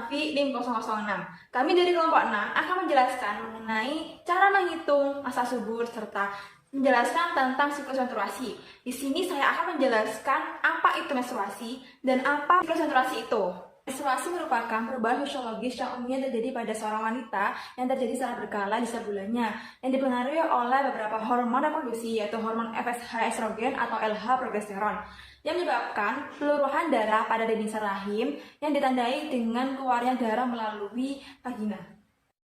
Nafi NIM 006. Kami dari kelompok 6 akan menjelaskan mengenai cara menghitung masa subur serta menjelaskan tentang siklus menstruasi. Di sini saya akan menjelaskan apa itu menstruasi dan apa siklus menstruasi itu. Menstruasi merupakan perubahan fisiologis yang umumnya terjadi pada seorang wanita yang terjadi secara berkala di setiap bulannya, yang dipengaruhi oleh beberapa hormon reproduksi, yaitu hormon FSH estrogen atau LH progesteron, yang menyebabkan peluruhan darah pada dinding sel rahim yang ditandai dengan keluarnya darah melalui vagina.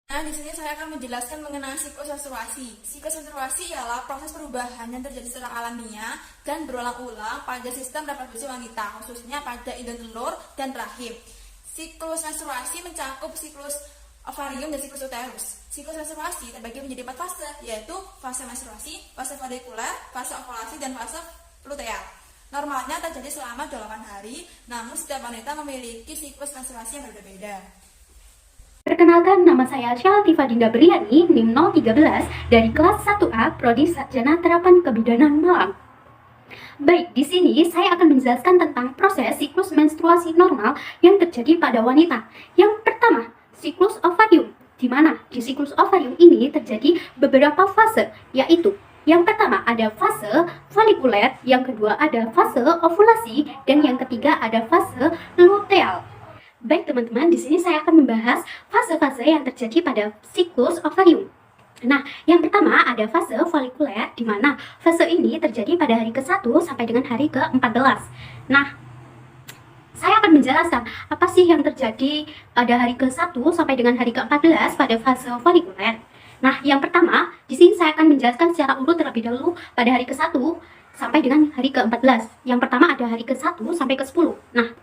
Nah, di sini saya akan menjelaskan mengenai siklus menstruasi. Siklus menstruasi ialah proses perubahan yang terjadi secara alamiah dan berulang-ulang pada sistem reproduksi wanita, khususnya pada indung telur dan rahim. Siklus menstruasi mencakup siklus ovarium dan siklus uterus. Siklus menstruasi terbagi menjadi 4 fase, yaitu fase menstruasi, fase folikuler, fase ovulasi, dan fase luteal. Normalnya terjadi selama 8 hari, namun setiap wanita memiliki siklus menstruasi yang berbeda-beda. Perkenalkan, nama saya Syaltifa Dinda Briani, NIM 013 dari kelas 1A Prodi Sarjana Terapan Kebidanan Malang. Baik, di sini saya akan menjelaskan tentang proses siklus menstruasi normal yang terjadi pada wanita. Yang pertama, siklus ovarium, di mana di siklus ovarium ini terjadi beberapa fase, yaitu yang pertama ada fase folikuler, yang kedua ada fase ovulasi, dan yang ketiga ada fase luteal. Baik teman-teman, di sini saya akan membahas fase-fase yang terjadi pada siklus ovarium. Nah, yang pertama ada fase folikuler, di mana fase ini terjadi pada hari ke-1 sampai dengan hari ke-14. Nah, saya akan menjelaskan apa sih yang terjadi pada hari ke-1 sampai dengan hari ke-14 pada fase folikuler. Nah, yang pertama, di sini saya akan menjelaskan secara urut terlebih dahulu pada hari ke-1 sampai dengan hari ke-14. Yang pertama ada hari ke-1 sampai ke-10. Nah,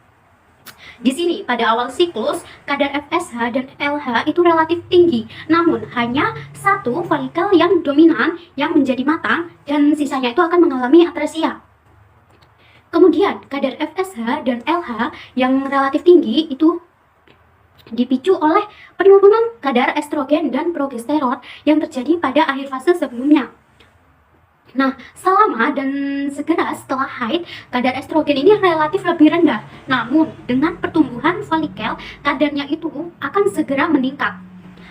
di sini pada awal siklus kadar FSH dan LH itu relatif tinggi, namun hanya satu folikel yang dominan yang menjadi matang dan sisanya itu akan mengalami atresia. Kemudian kadar FSH dan LH yang relatif tinggi itu dipicu oleh penurunan kadar estrogen dan progesteron yang terjadi pada akhir fase sebelumnya. Nah, selama dan segera setelah haid, kadar estrogen ini relatif lebih rendah. Namun, dengan pertumbuhan folikel, kadarnya itu akan segera meningkat.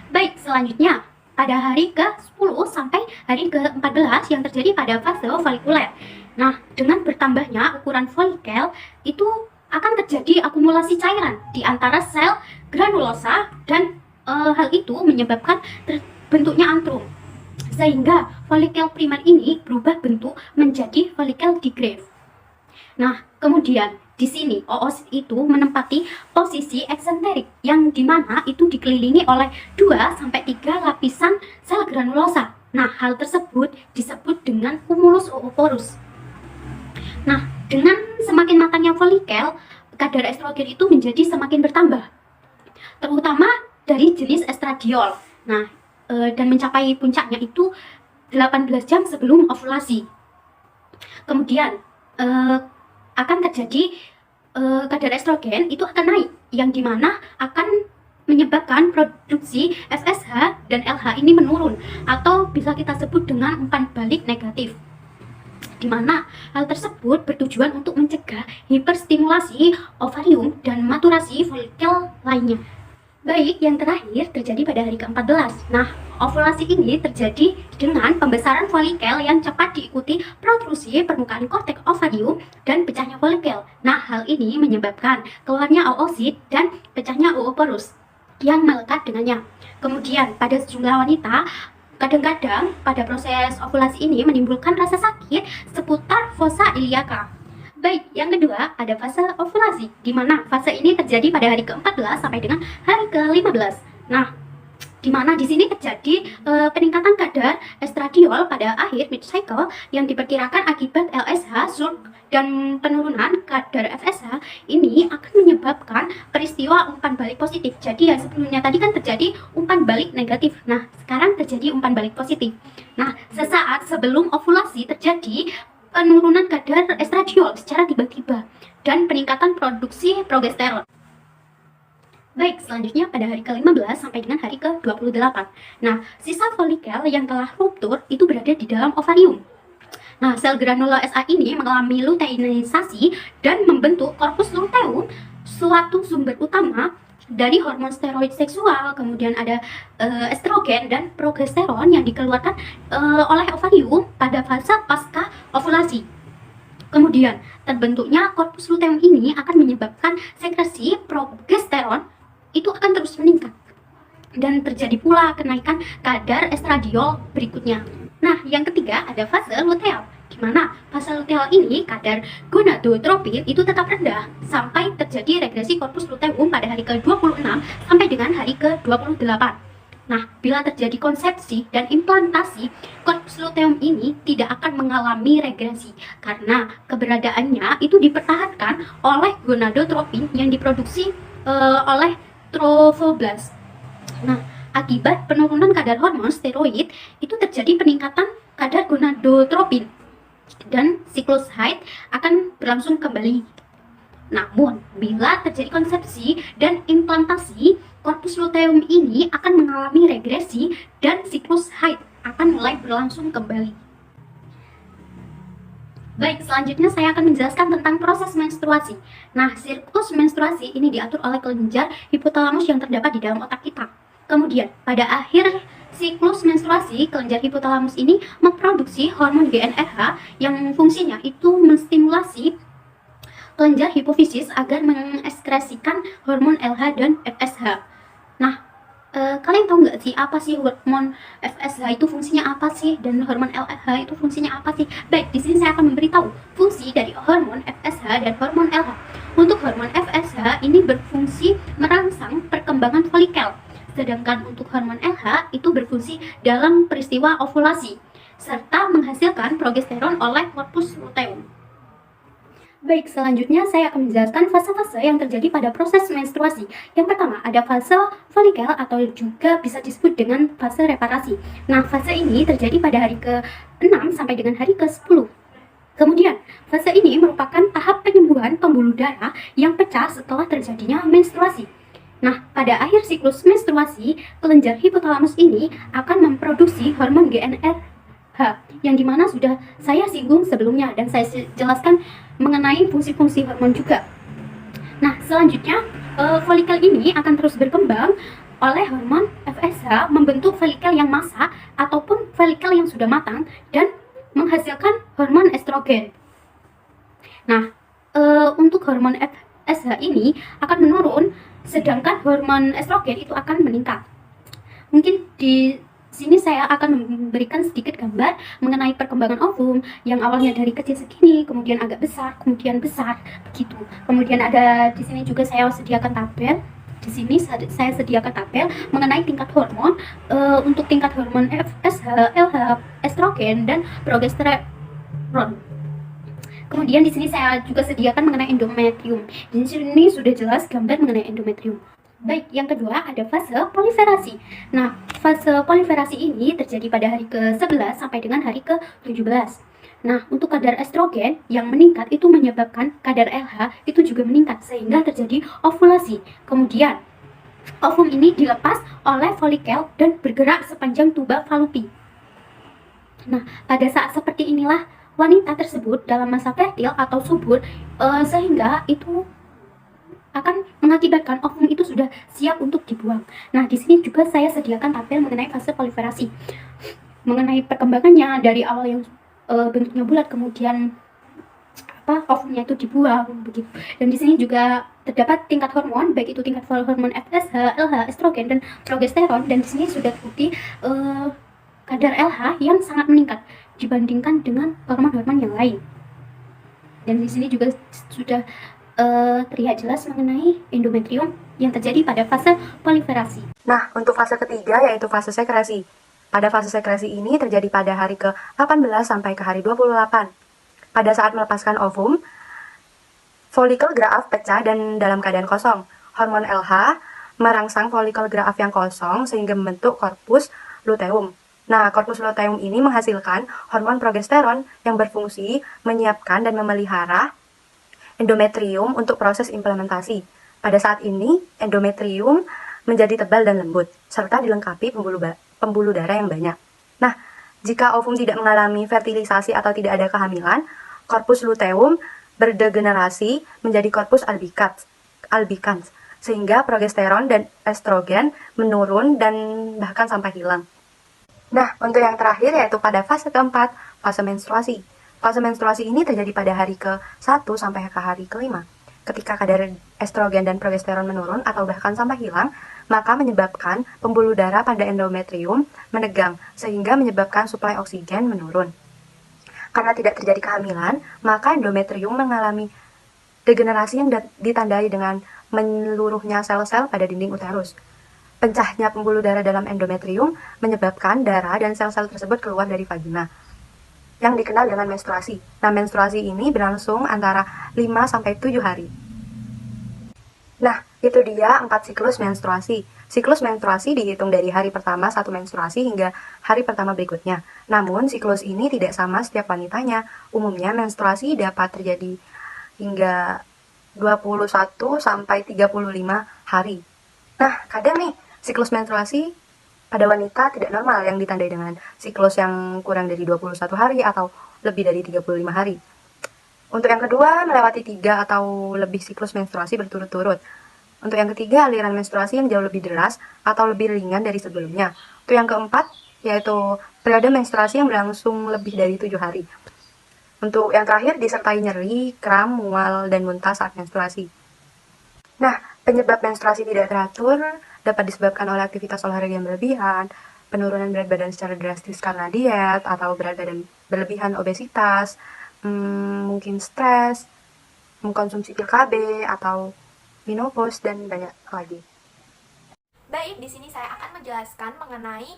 Baik, selanjutnya, pada hari ke-10 sampai hari ke-14 yang terjadi pada fase folikuler. Nah, dengan bertambahnya ukuran folikel, itu akan terjadi akumulasi cairan di antara sel granulosa dan hal itu menyebabkan terbentuknya antrum. Sehingga folikel primer ini berubah bentuk menjadi folikel digrave. Nah, kemudian di sini oosit itu menempati posisi eksenterik yang dimana itu dikelilingi oleh 2-3 lapisan sel granulosa. Nah, hal tersebut disebut dengan cumulus ooporus. Nah, dengan semakin matangnya folikel, kadar estrogen itu menjadi semakin bertambah, terutama dari jenis estradiol. Nah, dan mencapai puncaknya itu 18 jam sebelum ovulasi. Kemudian akan terjadi kadar estrogen itu akan naik, yang dimana akan menyebabkan produksi FSH dan LH ini menurun, atau bisa kita sebut dengan umpan balik negatif, di mana hal tersebut bertujuan untuk mencegah hiperstimulasi ovarium dan maturasi folikel lainnya. Baik, yang terakhir terjadi pada hari ke-14. Nah, ovulasi ini terjadi dengan pembesaran folikel yang cepat diikuti protrusi permukaan korteks ovarium dan pecahnya folikel. Nah, hal ini menyebabkan keluarnya oosit dan pecahnya ooporus yang melekat dengannya. Kemudian, pada sejumlah wanita, kadang-kadang pada proses ovulasi ini menimbulkan rasa sakit seputar fossa iliaca. Baik, yang kedua ada fase ovulasi, di mana fase ini terjadi pada hari ke-14 sampai dengan hari ke-15. Nah, di mana di sini terjadi peningkatan kadar estradiol pada akhir mid cycle yang diperkirakan akibat LSH surge, dan penurunan kadar FSH ini akan menyebabkan peristiwa umpan balik positif. Jadi yang sebelumnya tadi kan terjadi umpan balik negatif. Nah, sekarang terjadi umpan balik positif. Nah, sesaat sebelum ovulasi terjadi penurunan kadar estradiol secara tiba-tiba dan peningkatan produksi progesteron. Baik, selanjutnya pada hari ke-15 sampai dengan hari ke-28. Nah, sisa folikel yang telah ruptur itu berada di dalam ovarium. Nah, sel granula SA ini mengalami luteinisasi dan membentuk korpus luteum, suatu sumber utama dari hormon steroid seksual, kemudian ada estrogen dan progesteron yang dikeluarkan oleh ovarium pada fase pasca ovulasi. Kemudian terbentuknya korpus luteum ini akan menyebabkan sekresi progesteron itu akan terus meningkat dan terjadi pula kenaikan kadar estradiol berikutnya. Nah, yang ketiga ada fase luteal. Gimana? Fase luteal ini kadar gonadotropin itu tetap rendah sampai terjadi regresi korpus luteum pada hari ke-26 sampai dengan hari ke-28. Nah, bila terjadi konsepsi dan implantasi, korpus luteum ini tidak akan mengalami regresi karena keberadaannya itu dipertahankan oleh gonadotropin yang diproduksi oleh trofoblast. Nah, akibat penurunan kadar hormon steroid itu terjadi peningkatan kadar gonadotropin dan siklus haid akan berlangsung kembali. Namun, bila terjadi konsepsi dan implantasi, korpus luteum ini akan mengalami regresi dan siklus haid akan mulai berlangsung kembali. Baik, selanjutnya saya akan menjelaskan tentang proses menstruasi. Nah, siklus menstruasi ini diatur oleh kelenjar hipotalamus yang terdapat di dalam otak kita. Kemudian, pada akhir siklus menstruasi, kelenjar hipotalamus ini memproduksi hormon GnRH yang fungsinya itu menstimulasi kelenjar hipofisis agar mengekskresikan hormon LH dan FSH. Nah, kalian tahu nggak sih apa sih hormon FSH itu fungsinya apa sih dan hormon LH itu fungsinya apa sih? Baik, di sini saya akan memberitahu fungsi dari hormon FSH dan hormon LH. Untuk hormon FSH ini berfungsi merangsang perkembangan folikel, sedangkan untuk hormon LH itu berfungsi dalam peristiwa ovulasi serta menghasilkan progesteron oleh korpus luteum. Baik, selanjutnya saya akan menjelaskan fase-fase yang terjadi pada proses menstruasi. Yang pertama, ada fase folikel atau juga bisa disebut dengan fase reparasi. Nah, fase ini terjadi pada hari ke-6 sampai dengan hari ke-10. Kemudian, fase ini merupakan tahap penyembuhan pembuluh darah yang pecah setelah terjadinya menstruasi. Nah, pada akhir siklus menstruasi, kelenjar hipotalamus ini akan memproduksi hormon GnRH yang dimana sudah saya singgung sebelumnya dan saya jelaskan mengenai fungsi-fungsi hormon juga. Nah, selanjutnya folikel ini akan terus berkembang oleh hormon FSH membentuk folikel yang masak ataupun folikel yang sudah matang dan menghasilkan hormon estrogen. Nah, untuk hormon FSH ini akan menurun sedangkan hormon estrogen itu akan meningkat. Mungkin di sini saya akan memberikan sedikit gambar mengenai perkembangan ovum yang awalnya dari kecil segini, kemudian agak besar, kemudian besar, begitu. Kemudian ada di sini juga saya sediakan tabel. Di sini saya sediakan tabel mengenai tingkat hormon untuk tingkat hormon FSH, LH, estrogen dan progesteron. Kemudian di sini saya juga sediakan mengenai endometrium. Di sini sudah jelas gambar mengenai endometrium. Baik, yang kedua ada fase proliferasi. Nah, fase proliferasi ini terjadi pada hari ke-11 sampai dengan hari ke-17. Nah, untuk kadar estrogen yang meningkat itu menyebabkan kadar LH itu juga meningkat sehingga terjadi ovulasi. Kemudian, ovum ini dilepas oleh folikel dan bergerak sepanjang tuba Fallopi. Nah, pada saat seperti inilah wanita tersebut dalam masa fertil atau subur sehingga itu akan mengakibatkan ovum itu sudah siap untuk dibuang. Nah, di sini juga saya sediakan tabel mengenai fase proliferasi. Mengenai perkembangannya dari awal yang bentuknya bulat kemudian ovumnya itu dibuang begitu. Dan di sini juga terdapat tingkat hormon baik itu tingkat hormon FSH, LH, estrogen dan progesteron dan di sini sudah terbukti kadar LH yang sangat meningkat dibandingkan dengan hormon-hormon yang lain. Dan di sini juga sudah terlihat jelas mengenai endometrium yang terjadi pada fase proliferasi. Nah, untuk fase ketiga yaitu fase sekresi. Pada fase sekresi ini terjadi pada hari ke-18 sampai ke hari 28. Pada saat melepaskan ovum, folikel Graaf pecah dan dalam keadaan kosong. Hormon LH merangsang folikel Graaf yang kosong sehingga membentuk korpus luteum. Nah, korpus luteum ini menghasilkan hormon progesteron yang berfungsi menyiapkan dan memelihara endometrium untuk proses implementasi. Pada saat ini, endometrium menjadi tebal dan lembut, serta dilengkapi pembuluh darah yang banyak. Nah, jika ovum tidak mengalami fertilisasi atau tidak ada kehamilan, korpus luteum berdegenerasi menjadi korpus albicans. sehingga progesteron dan estrogen menurun dan bahkan sampai hilang. Nah, untuk yang terakhir yaitu pada fase keempat, fase menstruasi. Fase menstruasi ini terjadi pada hari ke-1 sampai ke hari ke-5. Ketika kadar estrogen dan progesteron menurun atau bahkan sampai hilang, maka menyebabkan pembuluh darah pada endometrium menegang, sehingga menyebabkan suplai oksigen menurun. Karena tidak terjadi kehamilan, maka endometrium mengalami degenerasi yang ditandai dengan menyeluruhnya sel-sel pada dinding uterus. Pecahnya pembuluh darah dalam endometrium menyebabkan darah dan sel-sel tersebut keluar dari vagina, yang dikenal dengan menstruasi. Nah, menstruasi ini berlangsung antara 5-7 hari. Nah, itu dia 4 siklus menstruasi. Siklus menstruasi dihitung dari hari pertama satu menstruasi hingga hari pertama berikutnya. Namun, siklus ini tidak sama setiap wanitanya. Umumnya, menstruasi dapat terjadi hingga 21-35 hari. Nah, kadang nih, siklus menstruasi pada wanita tidak normal yang ditandai dengan siklus yang kurang dari 21 hari atau lebih dari 35 hari. Untuk yang kedua, melewati 3 atau lebih siklus menstruasi berturut-turut. Untuk yang ketiga, aliran menstruasi yang jauh lebih deras atau lebih ringan dari sebelumnya. Untuk yang keempat, yaitu periode menstruasi yang berlangsung lebih dari 7 hari. Untuk yang terakhir, disertai nyeri, kram, mual, dan muntah saat menstruasi. Nah, penyebab menstruasi tidak teratur dapat disebabkan oleh aktivitas olahraga yang berlebihan, penurunan berat badan secara drastis karena diet, atau berat badan berlebihan obesitas, mungkin stres, mengkonsumsi pil KB, atau menopause, dan banyak lagi. Baik, di sini saya akan menjelaskan mengenai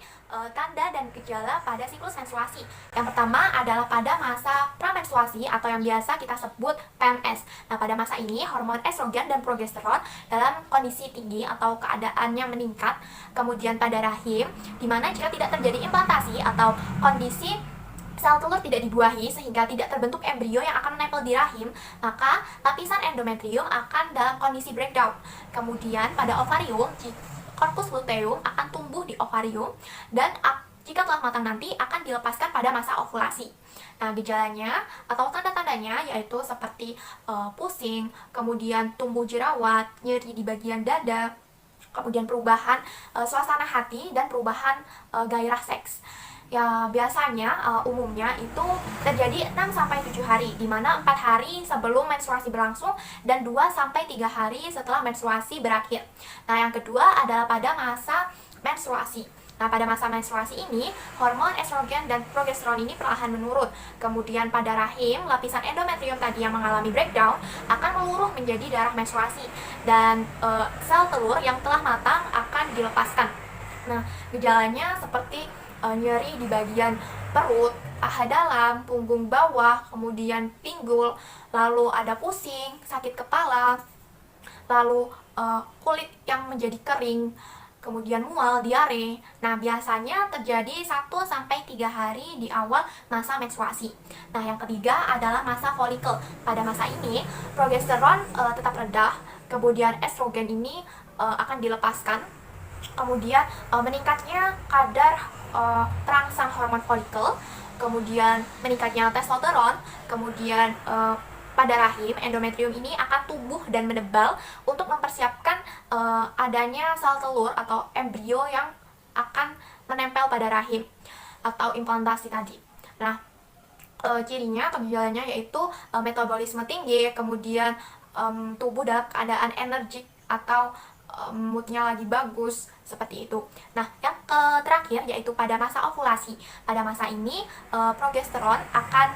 tanda dan gejala pada siklus menstruasi. Yang pertama adalah pada masa pramenstruasi atau yang biasa kita sebut PMS. Nah, pada masa ini hormon estrogen dan progesteron dalam kondisi tinggi atau keadaannya meningkat. Kemudian pada rahim, di mana jika tidak terjadi implantasi atau kondisi sel telur tidak dibuahi sehingga tidak terbentuk embrio yang akan menempel di rahim, maka lapisan endometrium akan dalam kondisi breakdown. Kemudian pada ovarium, korpus luteum akan tumbuh di ovarium dan jika telah matang nanti akan dilepaskan pada masa ovulasi. Nah, gejalanya atau tanda-tandanya yaitu seperti pusing, kemudian tumbuh jerawat, nyeri di bagian dada, kemudian perubahan suasana hati dan perubahan gairah seks. Ya, biasanya umumnya itu terjadi 6-7 hari, di mana 4 hari sebelum menstruasi berlangsung dan 2-3 hari setelah menstruasi berakhir. Nah, yang kedua adalah pada masa menstruasi. Nah, pada masa menstruasi ini, hormon estrogen dan progesteron ini perlahan menurun. Kemudian pada rahim, lapisan endometrium tadi yang mengalami breakdown akan meluruh menjadi darah menstruasi. Dan sel telur yang telah matang akan dilepaskan. Nah, gejalanya seperti nyeri di bagian perut, paha dalam, punggung bawah, kemudian pinggul, lalu ada pusing, sakit kepala, lalu kulit yang menjadi kering, kemudian mual, diare. Nah, biasanya terjadi 1-3 hari di awal masa menstruasi. Nah, yang ketiga adalah masa folikel. Pada masa ini, progesteron tetap rendah, kemudian estrogen ini akan dilepaskan, kemudian meningkatnya kadar terangsang hormon folikel, kemudian meningkatnya testosteron, kemudian pada rahim endometrium ini akan tumbuh dan menebal untuk mempersiapkan adanya sel telur atau embrio yang akan menempel pada rahim atau implantasi tadi. Nah, cirinya atau gejalanya yaitu metabolisme tinggi, kemudian tubuh dalam keadaan energik atau moodnya lagi bagus, seperti itu. Nah, yang terakhir yaitu pada masa ovulasi. Pada masa ini progesteron akan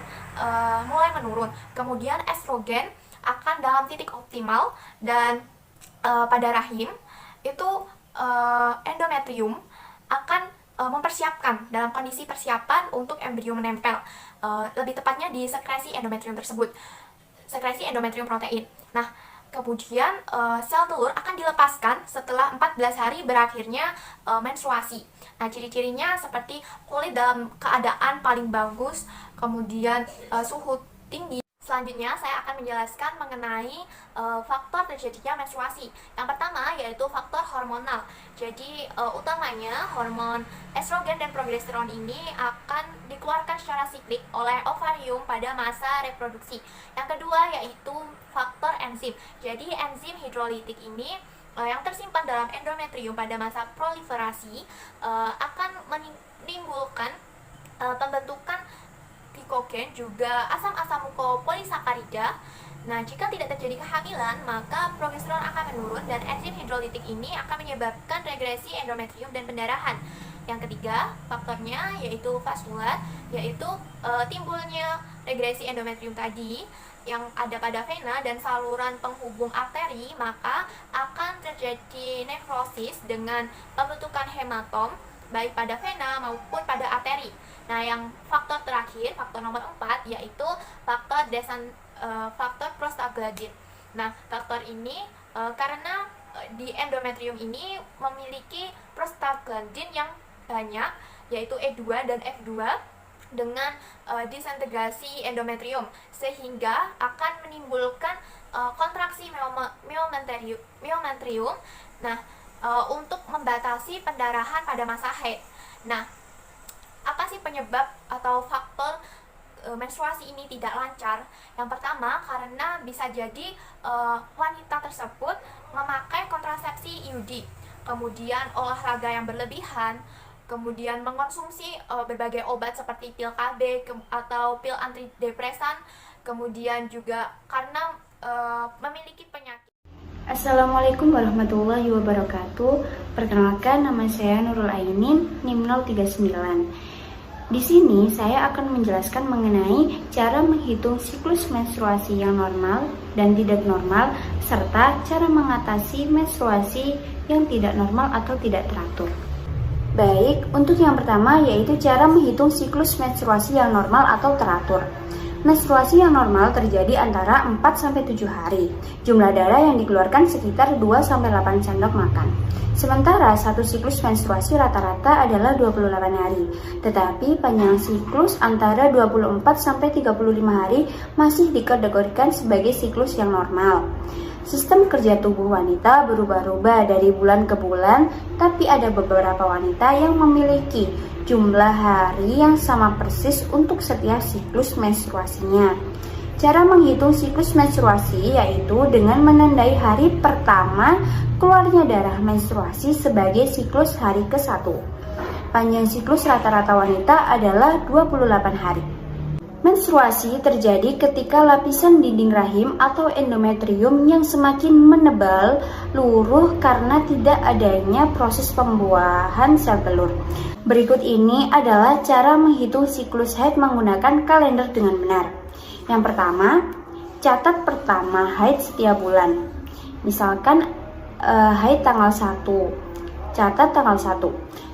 mulai menurun, kemudian estrogen akan dalam titik optimal, dan pada rahim itu endometrium akan mempersiapkan dalam kondisi persiapan untuk embrio menempel, lebih tepatnya di sekresi endometrium tersebut, sekresi endometrium protein. Nah, kemudian sel telur akan dilepaskan setelah 14 hari berakhirnya menstruasi. Nah, ciri-cirinya seperti kulit dalam keadaan paling bagus, kemudian suhu tinggi. Selanjutnya saya akan menjelaskan mengenai faktor terjadinya menstruasi. Yang pertama yaitu faktor hormonal. Jadi utamanya hormon estrogen dan progesteron ini akan dikeluarkan secara siklik oleh ovarium pada masa reproduksi. Yang kedua yaitu faktor enzim. Jadi enzim hidrolitik ini yang tersimpan dalam endometrium pada masa proliferasi akan menimbulkan pembentukan glikogen, juga asam-asam mukopolisakarida. Nah, jika tidak terjadi kehamilan, maka progesteron akan menurun dan enzim hidrolitik ini akan menyebabkan regresi endometrium dan pendarahan. Yang ketiga, faktornya yaitu vaskular, yaitu timbulnya regresi endometrium tadi yang ada pada vena dan saluran penghubung arteri, maka akan terjadi nekrosis dengan pembentukan hematom baik pada vena maupun pada arteri. Nah, yang faktor terakhir, faktor nomor 4, yaitu faktor prostaglandin. Nah, faktor ini karena di endometrium ini memiliki prostaglandin yang banyak, yaitu E2 dan F2 dengan disintegrasi endometrium, sehingga akan menimbulkan kontraksi myometrium. Nah, untuk membatasi pendarahan pada masa haid. Nah, apa sih penyebab atau faktor menstruasi ini tidak lancar? Yang pertama, karena bisa jadi wanita tersebut memakai kontrasepsi IUD, kemudian olahraga yang berlebihan, kemudian mengonsumsi berbagai obat seperti pil KB atau pil antidepresan, kemudian juga karena memiliki penyakit. Assalamualaikum warahmatullahi wabarakatuh. Perkenalkan, nama saya Nurul Ainin, NIM 039. Di sini saya akan menjelaskan mengenai cara menghitung siklus menstruasi yang normal dan tidak normal, serta cara mengatasi menstruasi yang tidak normal atau tidak teratur. Baik, untuk yang pertama yaitu cara menghitung siklus menstruasi yang normal atau teratur. Menstruasi yang normal terjadi antara 4-7 hari. Jumlah darah yang dikeluarkan sekitar 2-8 sendok makan. Sementara satu siklus menstruasi rata-rata adalah 28 hari. Tetapi panjang siklus antara 24-35 hari masih dikategorikan sebagai siklus yang normal. Sistem kerja tubuh wanita berubah-ubah dari bulan ke bulan, tapi ada beberapa wanita yang memiliki jumlah hari yang sama persis untuk setiap siklus menstruasinya. Cara menghitung siklus menstruasi yaitu dengan menandai hari pertama keluarnya darah menstruasi sebagai siklus hari ke-1. Panjang siklus rata-rata wanita adalah 28 hari. Menstruasi terjadi ketika lapisan dinding rahim atau endometrium yang semakin menebal luruh karena tidak adanya proses pembuahan sel telur. Berikut ini adalah cara menghitung siklus haid menggunakan kalender dengan benar. Yang pertama, catat pertama haid setiap bulan. Misalkan haid tanggal 1. Catat tanggal 1.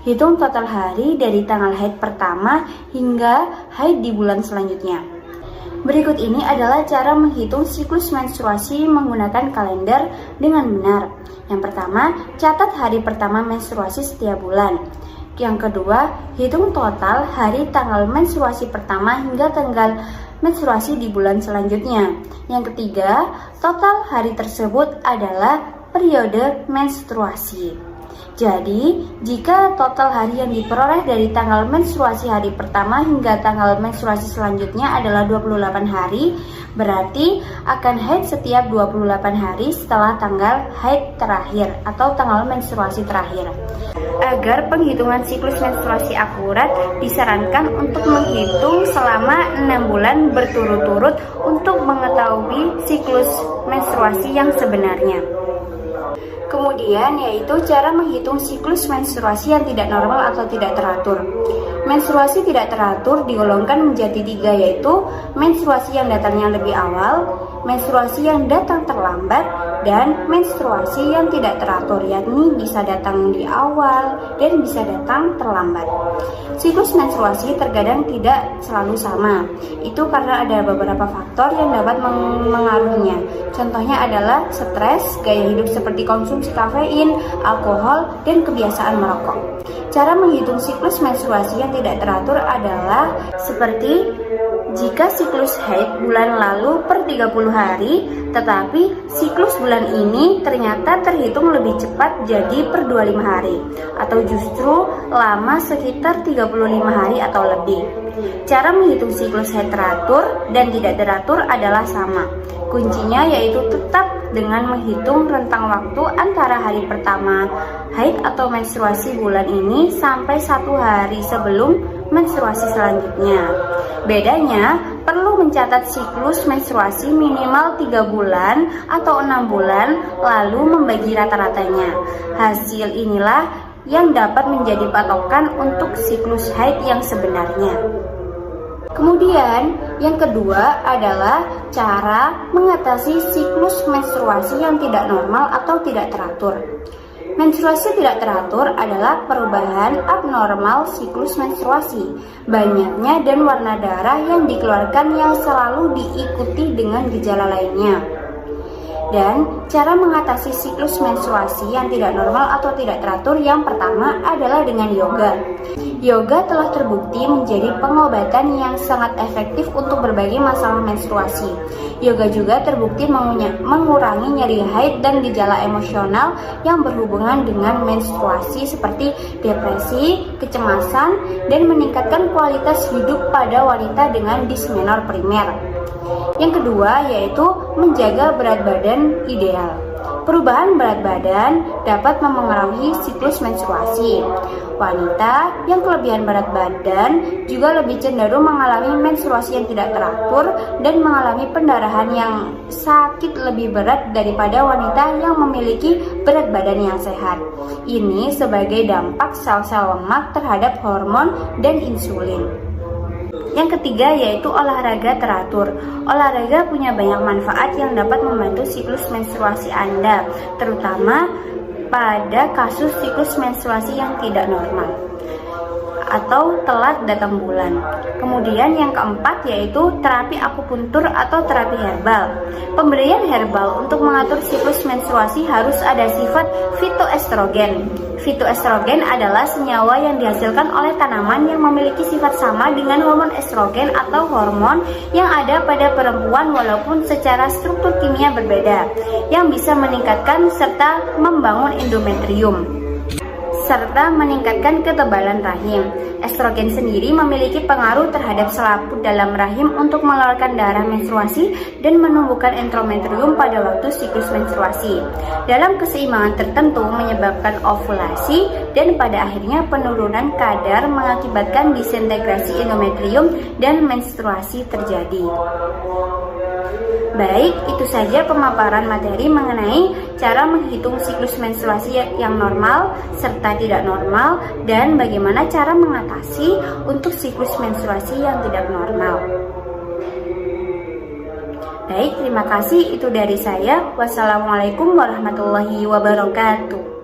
Hitung total hari dari tanggal haid pertama hingga haid di bulan selanjutnya. Berikut ini adalah cara menghitung siklus menstruasi menggunakan kalender dengan benar. Yang pertama, catat hari pertama menstruasi setiap bulan. Yang kedua, hitung total hari tanggal menstruasi pertama hingga tanggal menstruasi di bulan selanjutnya. Yang ketiga, total hari tersebut adalah periode menstruasi. Jadi, jika total hari yang diperoleh dari tanggal menstruasi hari pertama hingga tanggal menstruasi selanjutnya adalah 28 hari, berarti akan haid setiap 28 hari setelah tanggal haid terakhir atau tanggal menstruasi terakhir. Agar penghitungan siklus menstruasi akurat, disarankan untuk menghitung selama 6 bulan berturut-turut untuk mengetahui siklus menstruasi yang sebenarnya. Kemudian yaitu cara menghitung siklus menstruasi yang tidak normal atau tidak teratur. Menstruasi tidak teratur digolongkan menjadi 3, yaitu menstruasi yang datangnya lebih awal, menstruasi yang datang terlambat, dan menstruasi yang tidak teratur, yakni bisa datang di awal dan bisa datang terlambat. Siklus menstruasi terkadang tidak selalu sama. Itu karena ada beberapa faktor yang dapat mengaruhinya. Contohnya adalah stres, gaya hidup seperti konsumsi kafein, alkohol, dan kebiasaan merokok. Cara menghitung siklus menstruasi yang tidak teratur adalah seperti jika siklus haid bulan lalu per 30 hari, tetapi siklus bulan ini ternyata terhitung lebih cepat jadi per 25 hari, atau justru lama sekitar 35 hari atau lebih. Cara menghitung siklus haid teratur dan tidak teratur adalah sama. Kuncinya yaitu tetap dengan menghitung rentang waktu antara hari pertama haid atau menstruasi bulan ini sampai 1 hari sebelum menstruasi selanjutnya. Bedanya, perlu mencatat siklus menstruasi minimal 3 bulan atau 6 bulan, lalu membagi rata-ratanya. Hasil inilah yang dapat menjadi patokan untuk siklus haid yang sebenarnya. Kemudian, yang kedua adalah cara mengatasi siklus menstruasi yang tidak normal atau tidak teratur. Menstruasi tidak teratur adalah perubahan abnormal siklus menstruasi. Banyaknya dan warna darah yang dikeluarkan yang selalu diikuti dengan gejala lainnya. Dan cara mengatasi siklus menstruasi yang tidak normal atau tidak teratur yang pertama adalah dengan yoga. Yoga telah terbukti menjadi pengobatan yang sangat efektif untuk berbagai masalah menstruasi. Yoga juga terbukti mengurangi nyeri haid dan gejala emosional yang berhubungan dengan menstruasi seperti depresi, kecemasan, dan meningkatkan kualitas hidup pada wanita dengan dismenor primer. Yang kedua yaitu menjaga berat badan ideal. Perubahan berat badan dapat memengaruhi siklus menstruasi. Wanita yang kelebihan berat badan juga lebih cenderung mengalami menstruasi yang tidak teratur dan mengalami pendarahan yang sakit lebih berat daripada wanita yang memiliki berat badan yang sehat. Ini sebagai dampak sel-sel lemak terhadap hormon dan insulin. Yang ketiga yaitu olahraga teratur. Olahraga punya banyak manfaat yang dapat membantu siklus menstruasi Anda, terutama pada kasus siklus menstruasi yang tidak normal atau telat datang bulan. Kemudian yang keempat yaitu terapi akupuntur atau terapi herbal. Pemberian herbal untuk mengatur siklus menstruasi harus ada sifat fitoestrogen. Fitoestrogen adalah senyawa yang dihasilkan oleh tanaman yang memiliki sifat sama dengan hormon estrogen atau hormon yang ada pada perempuan walaupun secara struktur kimia berbeda, yang bisa meningkatkan serta membangun endometrium serta meningkatkan ketebalan rahim. Estrogen sendiri memiliki pengaruh terhadap selaput dalam rahim untuk mengeluarkan darah menstruasi dan menumbuhkan endometrium pada waktu siklus menstruasi. Dalam keseimbangan tertentu menyebabkan ovulasi dan pada akhirnya penurunan kadar mengakibatkan disintegrasi endometrium dan menstruasi terjadi. Baik, itu saja pemaparan materi mengenai cara menghitung siklus menstruasi yang normal serta tidak normal dan bagaimana cara mengatasi untuk siklus menstruasi yang tidak normal. Baik, terima kasih. Itu dari saya. Wassalamualaikum warahmatullahi wabarakatuh.